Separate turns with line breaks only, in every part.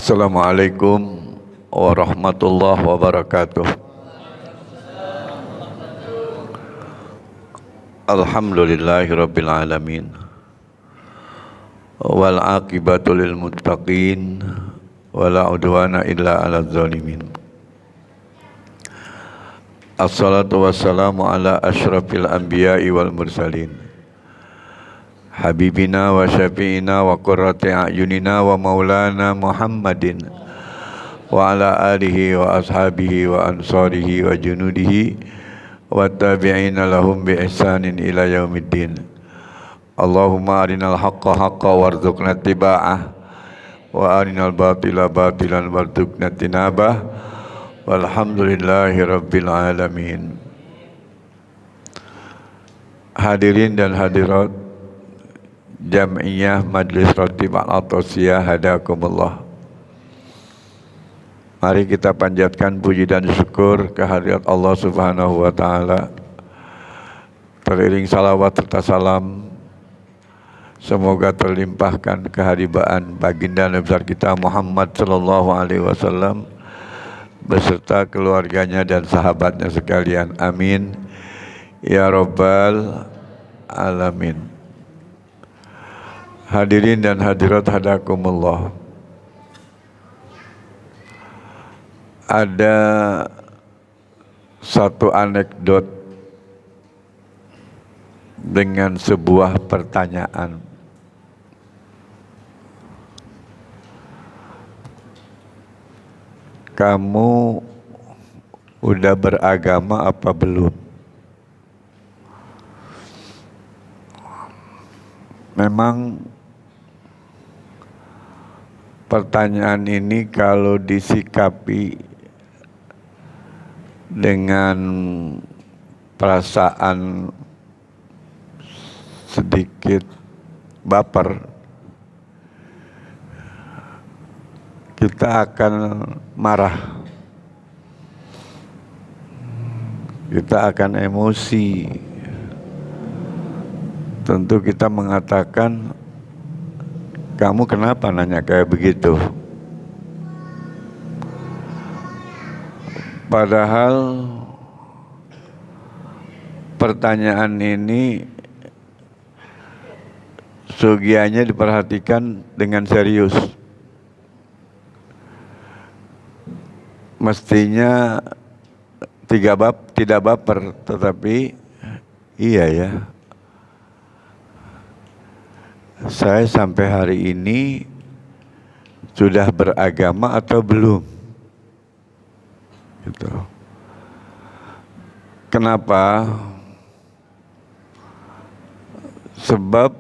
Assalamualaikum warahmatullahi wabarakatuh. Alhamdulillahirabbil alamin. Wal aqibatu lil muttaqin wala udwana illa 'alal zalimin. Assalatu wassalamu ala asyrafil anbiya'i wal mursalin. Habibina wa syafi'ina wa qurrati a'yunina wa maulana Muhammadin wa ala alihi wa ashabihi wa ansarihi wa junudihi wa tabi'ina lahum bi ihsanin ila yaumiddin. Allahumma arinal haqqa haqqa warzuqna tiba'ah wa arinal batila batilan warzuqna tinabah walhamdulillahi rabbil alamin. Hadirin dan hadirat Jam'iyah Majlis Ratib Al-Atosiyah hadakumullah. Mari kita panjatkan puji dan syukur kehadirat Allah Subhanahu wa taala. Teriring salawat serta salam semoga terlimpahkan keharibaan baginda Nabi besar kita Muhammad sallallahu alaihi wasallam beserta keluarganya dan sahabatnya sekalian. Amin ya rabbal alamin. Hadirin dan hadirat hadakumullah. Ada satu anekdot dengan sebuah pertanyaan. Kamu udah beragama apa belum? Memang pertanyaan ini kalau disikapi dengan perasaan sedikit baper, kita akan marah, kita akan emosi. Tentu kita mengatakan, kamu kenapa nanya kayak begitu? Padahal pertanyaan ini sugianya diperhatikan dengan serius. Mestinya tidak baper, tetapi iya ya. Saya sampai hari ini sudah beragama atau belum? Gitu. Kenapa? Sebab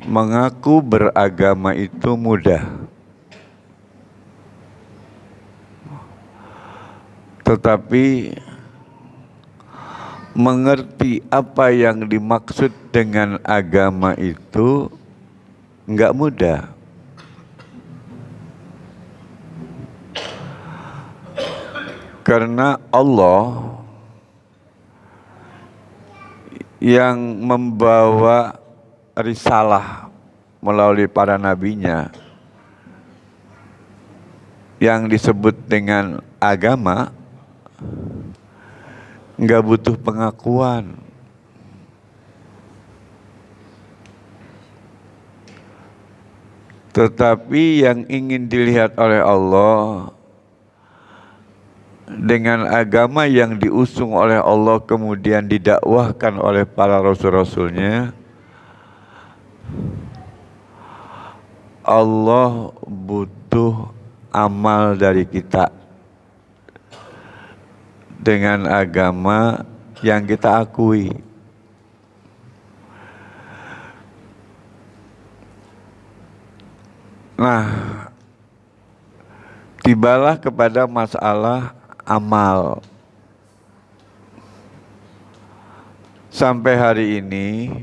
mengaku beragama itu mudah. Tetapi mengerti apa yang dimaksud dengan agama itu enggak mudah. Karena Allah yang membawa risalah melalui para nabinya yang disebut dengan agama enggak butuh pengakuan. Tetapi yang ingin dilihat oleh Allah dengan agama yang diusung oleh Allah kemudian didakwahkan oleh para rasul-rasulnya, Allah butuh amal dari kita dengan agama yang kita akui. Nah, tibalah kepada masalah amal. Sampai hari ini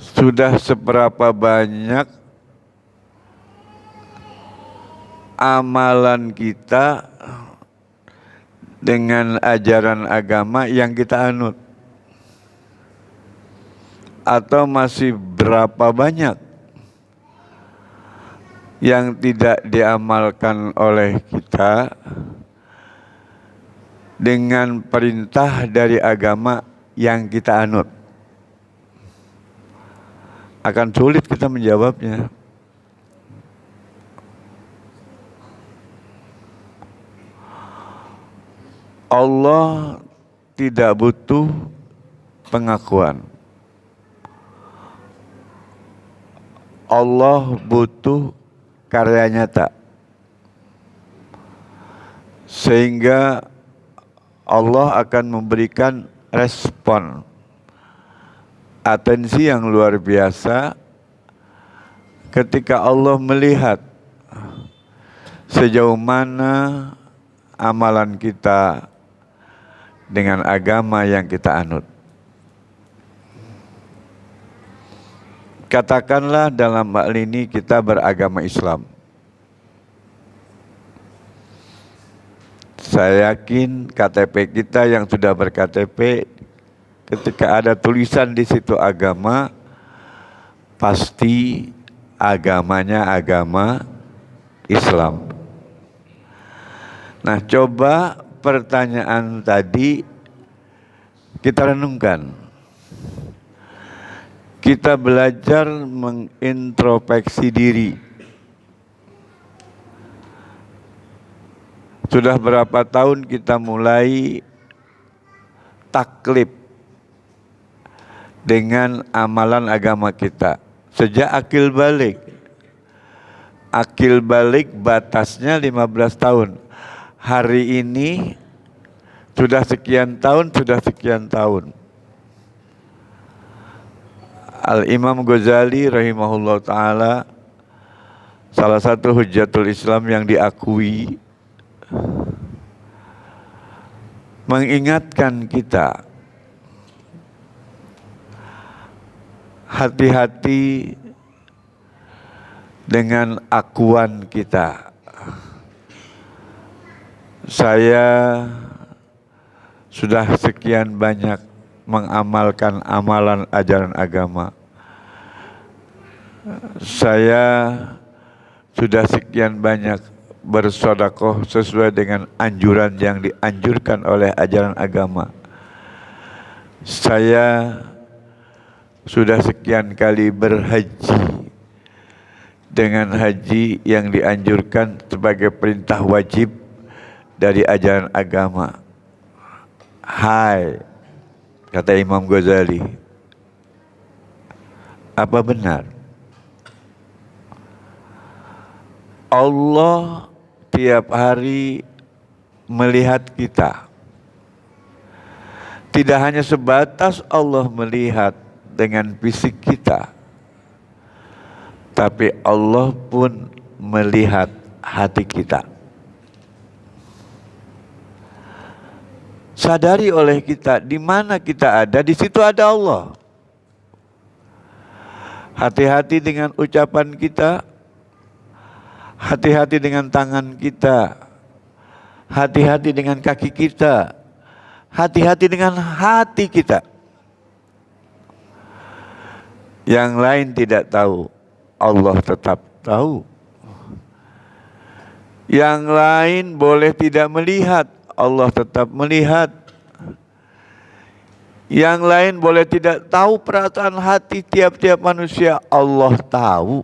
sudah seberapa banyak amalan kita dengan ajaran agama yang kita anut? Atau masih berapa banyak yang tidak diamalkan oleh kita dengan perintah dari agama yang kita anut. Akan sulit kita menjawabnya. Allah tidak butuh pengakuan. Allah butuh karya nyata. Sehingga Allah akan memberikan respon atensi yang luar biasa ketika Allah melihat sejauh mana amalan kita dengan agama yang kita anut. Katakanlah dalam hal ini kita beragama Islam. Saya yakin KTP kita yang sudah ber-KTP, ketika ada tulisan di situ agama, pasti agamanya agama Islam. Nah, coba pertanyaan tadi kita renungkan. Kita belajar mengintrospeksi diri. Sudah berapa tahun kita mulai taklid dengan amalan agama kita? Sejak akil balik. Akil balik batasnya 15 tahun. Hari ini sudah sekian tahun. Al-Imam Ghazali rahimahullah ta'ala, salah satu hujatul Islam yang diakui, mengingatkan kita hati-hati dengan akuan kita. Saya sudah sekian banyak mengamalkan amalan ajaran agama. Saya sudah sekian banyak bersedekah sesuai dengan anjuran yang dianjurkan oleh ajaran agama. Saya sudah sekian kali berhaji dengan haji yang dianjurkan sebagai perintah wajib dari ajaran agama. Hai, kata Imam Ghazali, apa benar Allah tiap hari melihat kita? Tidak hanya sebatas Allah melihat dengan fisik kita, tapi Allah pun melihat hati kita. Sadari oleh kita, di mana kita ada, di situ ada Allah. Hati-hati dengan ucapan kita, hati-hati dengan tangan kita, hati-hati dengan kaki kita, hati-hati dengan hati kita. Yang lain tidak tahu, Allah tetap tahu. Yang lain boleh tidak melihat, Allah tetap melihat. Yang lain boleh tidak tahu perasaan hati tiap-tiap manusia, Allah tahu.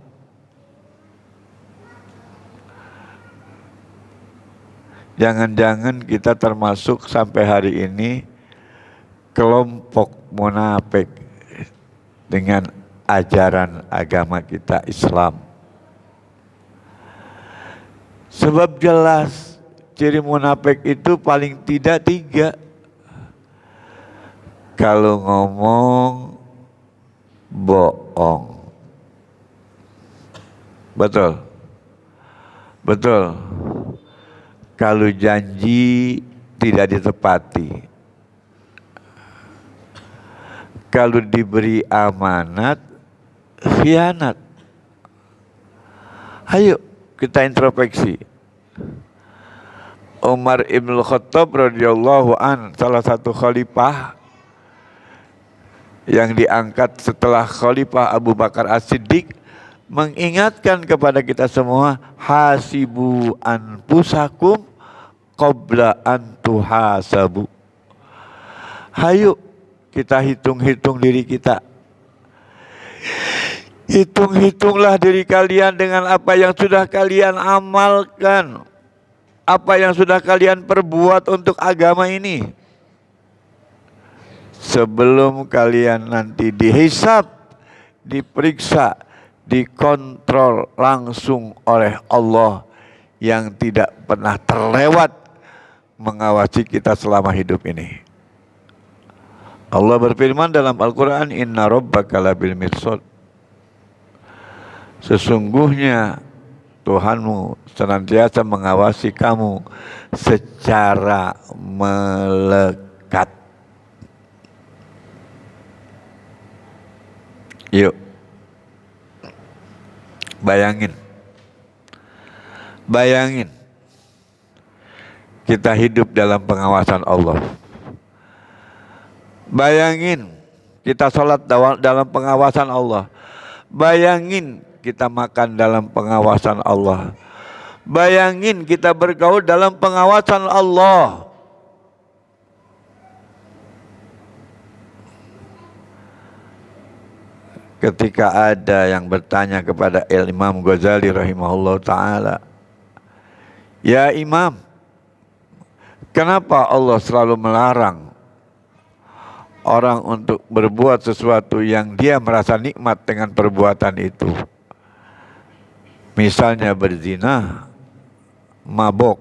Jangan-jangan kita termasuk sampai hari ini kelompok munafik dengan ajaran agama kita Islam. Sebab jelas ciri munafik itu paling tidak 3. Kalau ngomong bohong. Betul? Betul. Kalau janji tidak ditepati. Kalau diberi amanat, khianat. Ayo kita introspeksi. Umar ibn Khattab radhiyallahu an, salah satu khalifah yang diangkat setelah Khalifah Abu Bakar As-Siddiq, mengingatkan kepada kita semua, hasibu anfusakum qabla an tuhasabu. Hayo kita hitung-hitung diri kita. Hitung-hitunglah diri kalian dengan apa yang sudah kalian amalkan, apa yang sudah kalian perbuat untuk agama ini, sebelum kalian nanti dihisab, diperiksa, dikontrol langsung oleh Allah yang tidak pernah terlewat mengawasi kita selama hidup ini. Allah berfirman dalam Al-Quran, Inna rabbaka labil mirsad. Sesungguhnya Tuhanmu senantiasa mengawasi kamu secara melekat. Yuk, bayangin kita hidup dalam pengawasan Allah. Bayangin kita sholat dalam pengawasan Allah. Bayangin kita makan dalam pengawasan Allah. Bayangin kita bergaul dalam pengawasan Allah. Ketika ada yang bertanya kepada Imam Ghazali rahimahullah ta'ala, ya Imam, kenapa Allah selalu melarang orang untuk berbuat sesuatu yang dia merasa nikmat dengan perbuatan itu? Misalnya berzina, mabok,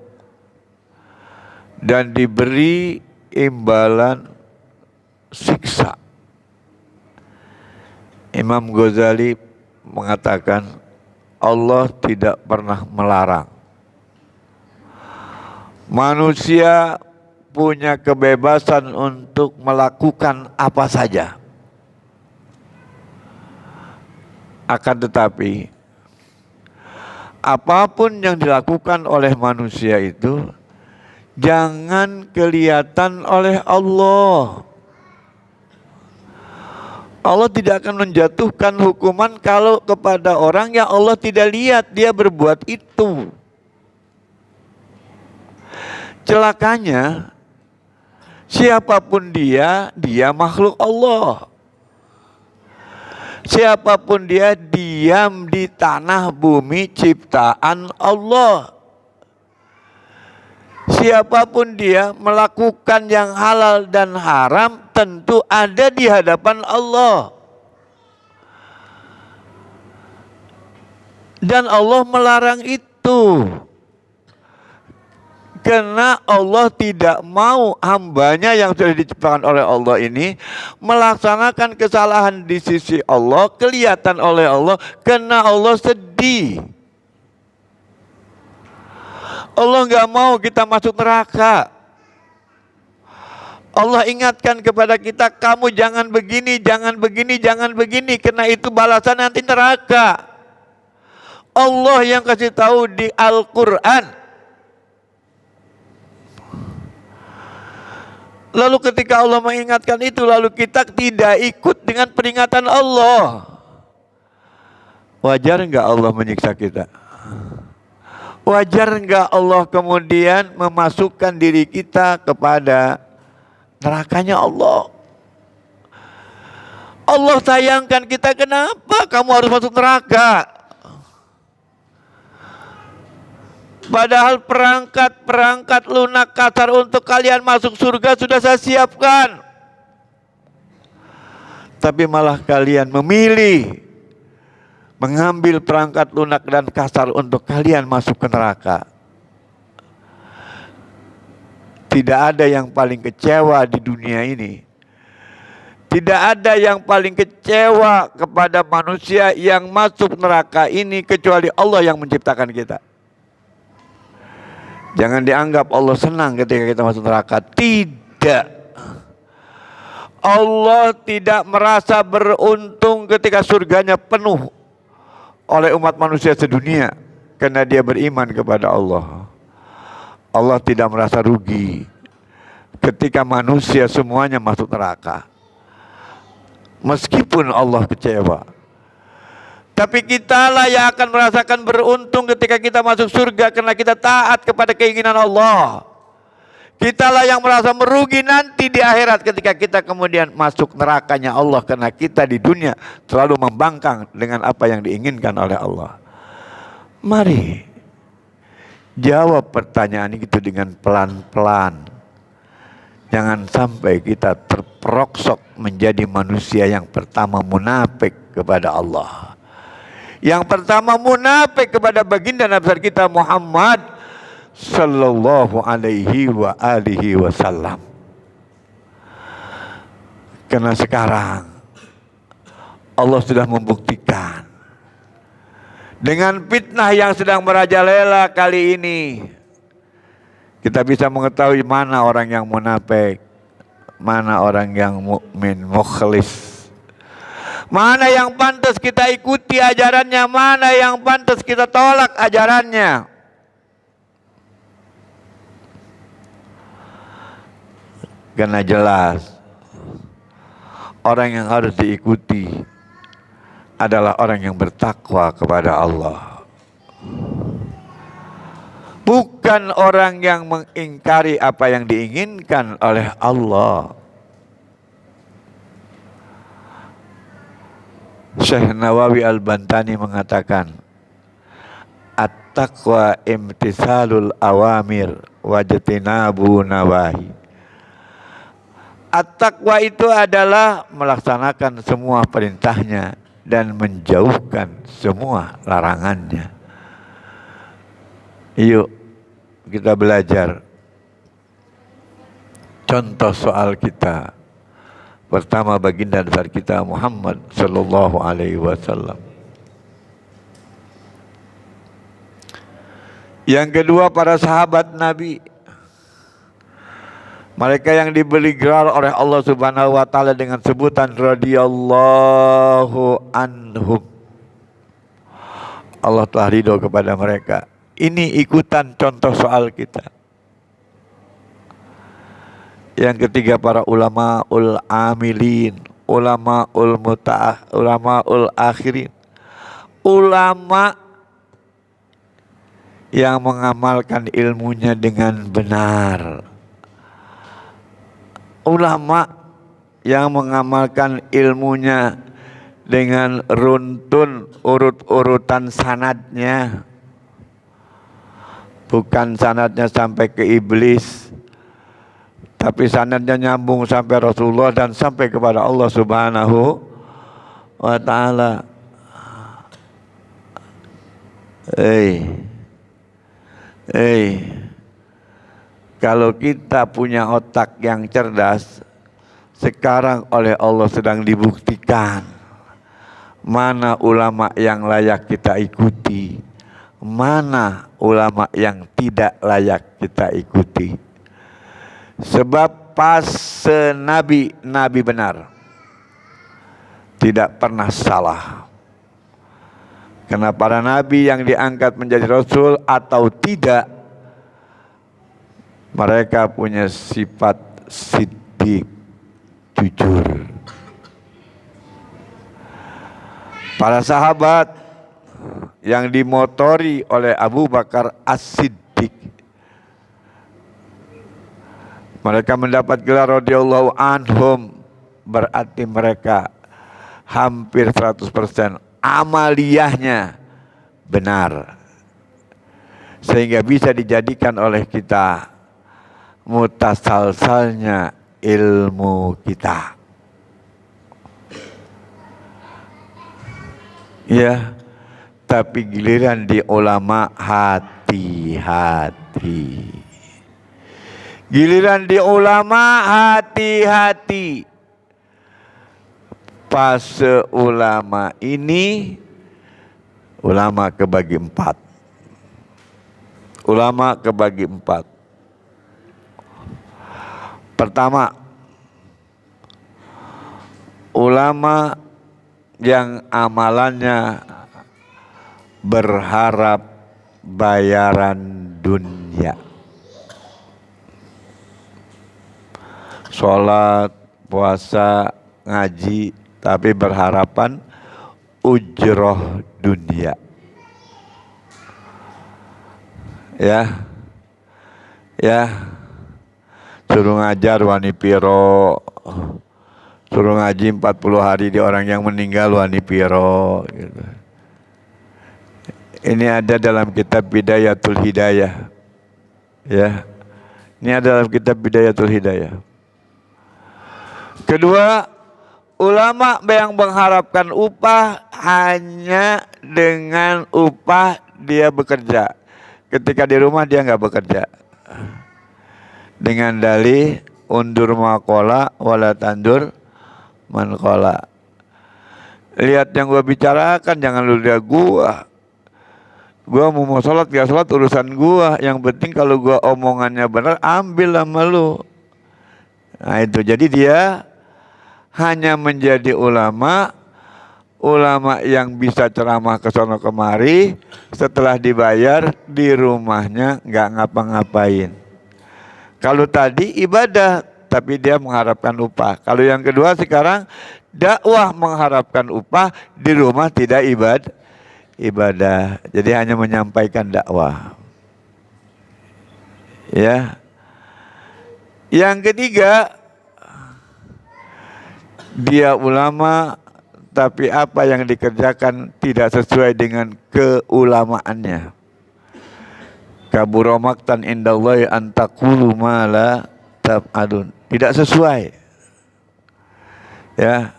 dan diberi imbalan siksa. Imam Ghazali mengatakan Allah tidak pernah melarang. Manusia punya kebebasan untuk melakukan apa saja. Akan tetapi apapun yang dilakukan oleh manusia itu jangan kelihatan oleh Allah. Allah tidak akan menjatuhkan hukuman kalau kepada orang yang Allah tidak lihat dia berbuat itu. Celakanya, siapapun dia makhluk Allah. Siapapun dia diam di tanah bumi ciptaan Allah. Siapapun dia melakukan yang halal dan haram tentu ada di hadapan Allah. Dan Allah melarang itu. Karena Allah tidak mau hambanya yang sudah diciptakan oleh Allah ini melaksanakan kesalahan di sisi Allah, kelihatan oleh Allah, karena Allah sedih. Allah nggak mau kita masuk neraka. Allah ingatkan kepada kita, kamu jangan begini, jangan begini, jangan begini, karena itu balasan nanti neraka. Allah yang kasih tahu di Al-Quran. Lalu ketika Allah mengingatkan itu, lalu kita tidak ikut dengan peringatan Allah. Wajar enggak Allah menyiksa kita? Wajar enggak Allah kemudian memasukkan diri kita kepada nerakanya Allah? Allah sayangkan kita, kenapa kamu harus masuk neraka? Padahal perangkat lunak kasar untuk kalian masuk surga sudah saya siapkan. Tapi malah kalian memilih mengambil perangkat lunak dan kasar untuk kalian masuk ke neraka. Tidak ada yang paling kecewa di dunia ini. Tidak ada yang paling kecewa kepada manusia yang masuk neraka ini kecuali Allah yang menciptakan kita. Jangan dianggap Allah senang ketika kita masuk neraka. Tidak. Allah tidak merasa beruntung ketika surganya penuh oleh umat manusia sedunia karena dia beriman kepada Allah. Allah tidak merasa rugi ketika manusia semuanya masuk neraka. Meskipun Allah kecewa. Tapi kitalah yang akan merasakan beruntung ketika kita masuk surga karena kita taat kepada keinginan Allah. Kitalah yang merasa merugi nanti di akhirat ketika kita kemudian masuk nerakanya Allah karena kita di dunia terlalu membangkang dengan apa yang diinginkan oleh Allah. Mari jawab pertanyaan itu dengan pelan-pelan. Jangan sampai kita terperoksok menjadi manusia yang pertama munafik kepada Allah. Yang pertama munafik kepada baginda Nabi besar kita Muhammad sallallahu alaihi wa alihi wasallam. Karena sekarang Allah sudah membuktikan dengan fitnah yang sedang merajalela kali ini, kita bisa mengetahui mana orang yang munafik, mana orang yang mukmin mukhlis, mana yang pantas kita ikuti ajarannya, mana yang pantas kita tolak ajarannya. Karena jelas orang yang harus diikuti adalah orang yang bertakwa kepada Allah. Bukan orang yang mengingkari apa yang diinginkan oleh Allah. Syekh Nawawi Al-Bantani mengatakan, at-taqwa imtisalul awamir wajtinabu nawahi. At-taqwa itu adalah melaksanakan semua perintahnya dan menjauhkan semua larangannya. Yuk kita belajar. Contoh soal kita. Pertama baginda besar kita Muhammad sallallahu alaihi wasallam. Yang kedua para sahabat Nabi. Mereka yang diberi gelar oleh Allah Subhanahu wa taala dengan sebutan radhiyallahu anhum. Allah telah ridho kepada mereka. Ini ikutan contoh soal kita. Yang ketiga para ulamaul amilin, ulamaul akhirin. Ulama yang mengamalkan ilmunya dengan benar. Ulama yang mengamalkan ilmunya dengan runtun urut-urutan sanadnya. Bukan sanadnya sampai ke iblis, tapi sanadnya nyambung sampai Rasulullah dan sampai kepada Allah Subhanahu wa taala. Kalau kita punya otak yang cerdas, sekarang oleh Allah sedang dibuktikan mana ulama yang layak kita ikuti, mana ulama yang tidak layak kita ikuti. Sebab pas Nabi benar, tidak pernah salah. Karena para nabi yang diangkat menjadi rasul atau tidak, mereka punya sifat siddiq, jujur. Para sahabat yang dimotori oleh Abu Bakar As-Siddiq, mereka mendapat gelar radhiyallahu anhum, berarti mereka hampir 100% amaliyahnya benar. Sehingga bisa dijadikan oleh kita mutasalsalnya ilmu kita. Ya, tapi giliran di ulama hati-hati. Giliran di ulama hati-hati. Fase ulama ini ulama kebagi empat. Ulama kebagi empat. Pertama, ulama yang amalannya berharap bayaran dunia. Sholat, puasa, ngaji, tapi berharapan ujroh dunia. Ya, suruh ngajar wani piro, suruh ngaji 40 hari di orang yang meninggal wani piro gitu. Ini ada dalam kitab Bidayatul Hidayah. Ya, ini ada dalam kitab Bidayatul Hidayah. Kedua, ulama yang mengharapkan upah hanya dengan upah dia bekerja. Ketika di rumah dia nggak bekerja. Dengan dalih undur maqala wala tandur manqala. Lihat yang gua bicarakan, jangan lu lihat gua. Gua mau sholat gak sholat urusan gua. Yang penting kalau gua omongannya benar, ambil sama lu. Nah itu, jadi dia hanya menjadi ulama yang bisa ceramah ke sono kemari, setelah dibayar di rumahnya nggak ngapa-ngapain. Kalau tadi ibadah, tapi dia mengharapkan upah. Kalau yang kedua sekarang dakwah mengharapkan upah, di rumah tidak ibadah. Jadi hanya menyampaikan dakwah. Ya. Yang ketiga, dia ulama tapi apa yang dikerjakan tidak sesuai dengan keulamaannya. Kabura maqtan indallahi an taqulu ma la taf'alun. Tidak sesuai. Ya.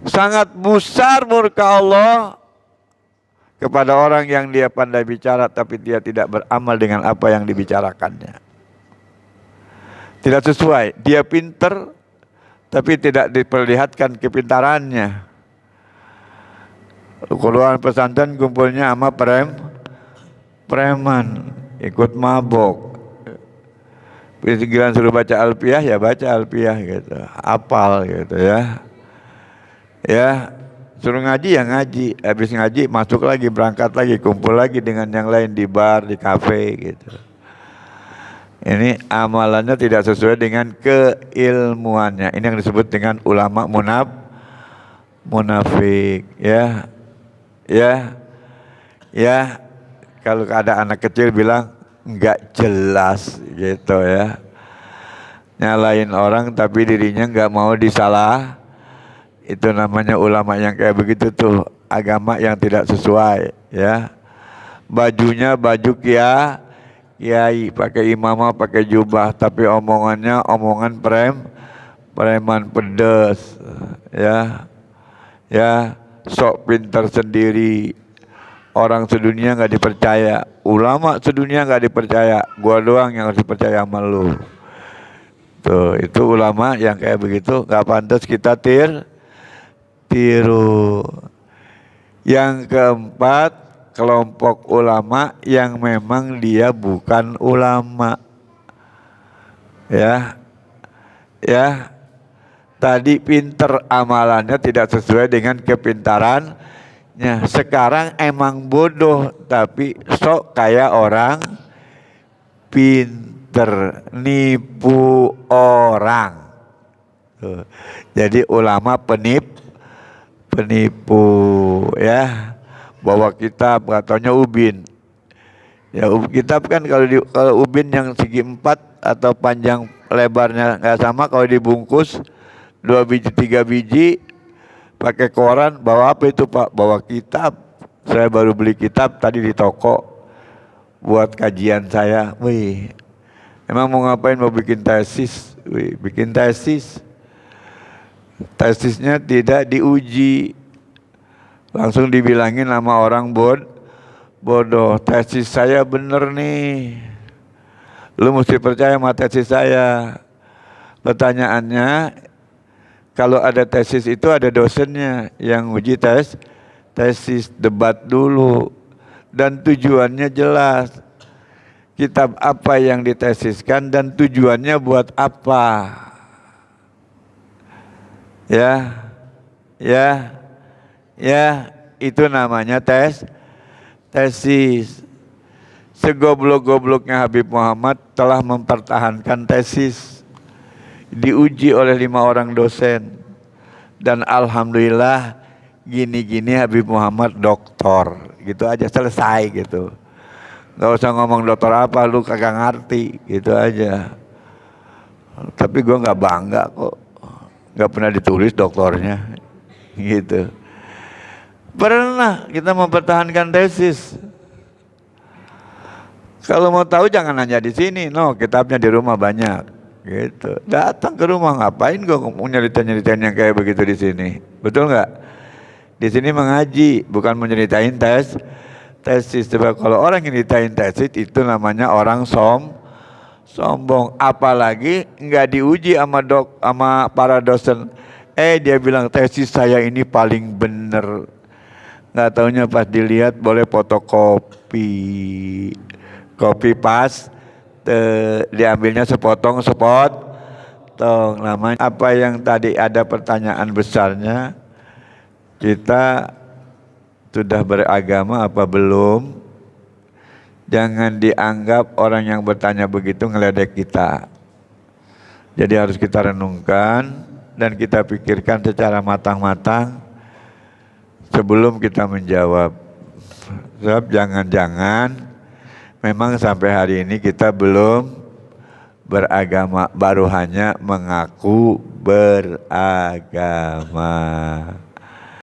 Sangat besar murka Allah kepada orang yang dia pandai bicara tapi dia tidak beramal dengan apa yang dibicarakannya. Tidak sesuai. Dia pinter tapi tidak diperlihatkan kepintarannya. Keluar pesantren kumpulnya sama preman, ikut mabok. Giliran suruh baca alfiah ya baca alfiah gitu, hafal gitu ya. Ya, suruh ngaji ya ngaji, habis ngaji masuk lagi, berangkat lagi, kumpul lagi dengan yang lain di bar, di kafe gitu. Ini amalannya tidak sesuai dengan keilmuannya. Ini yang disebut dengan ulama munafik. Ya. Kalau ada anak kecil bilang nggak jelas gitu ya. Nyalain orang tapi dirinya nggak mau disalah. Itu namanya ulama yang kayak begitu tuh, agama yang tidak sesuai ya. Bajunya baju kiai, pakai imamah, pakai jubah, tapi omongannya omongan preman pedes, ya, sok pintar sendiri, orang sedunia nggak dipercaya, ulama sedunia nggak dipercaya, gua doang yang harus dipercaya sama lu. Tuh, itu ulama yang kayak begitu nggak pantas kita tiru. Yang keempat, kelompok ulama yang memang dia bukan ulama. Ya. Tadi pinter amalannya tidak sesuai dengan kepintarannya. Sekarang emang bodoh tapi sok kayak orang pinter, nipu orang. Tuh. Jadi ulama penipu ya. Bawa kitab katanya ubin. Ya kitab kan kalau ubin yang segi 4 atau panjang lebarnya nggak sama, kalau dibungkus 2 biji 3 biji pakai koran, bawa apa itu Pak? Bawa kitab. Saya baru beli kitab tadi di toko buat kajian saya. Wih, emang mau ngapain? Mau bikin tesis. Wih, bikin tesis. Tesisnya tidak diuji. Langsung dibilangin sama orang bodoh, tesis saya bener nih, lu mesti percaya sama tesis saya. Pertanyaannya, kalau ada tesis itu ada dosennya yang uji tesis, debat dulu, dan tujuannya jelas. Kitab apa yang ditesiskan dan tujuannya buat apa. Ya, itu namanya tesis. Segoblok-gobloknya Habib Muhammad telah mempertahankan tesis. diuji oleh 5 orang dosen. Dan alhamdulillah gini-gini Habib Muhammad doktor. Gitu aja, selesai gitu. Gak usah ngomong dokter apa, lu kagak ngerti, gitu aja. Tapi gue gak bangga kok, gak pernah ditulis doktornya, gitu. Pernah kita mempertahankan tesis. Kalau mau tahu jangan nanya di sini, no, kitabnya di rumah banyak, gitu. Datang ke rumah, ngapain gue nyeritain yang kayak begitu di sini, betul nggak? Di sini mengaji, bukan menyeritain tesis. Sebab kalau orang yang nyeritain tesis itu namanya orang sombong. Apalagi nggak diuji sama para dosen. Dia bilang tesis saya ini paling bener. Nggak taunya pas dilihat boleh fotokopi, copy paste, diambilnya sepotong. Namanya apa yang tadi ada pertanyaan besarnya, kita sudah beragama apa belum? Jangan dianggap orang yang bertanya begitu ngeledek kita. Jadi harus kita renungkan dan kita pikirkan secara matang-matang sebelum kita menjawab. Sebab jangan-jangan memang sampai hari ini kita belum beragama, baru hanya mengaku beragama.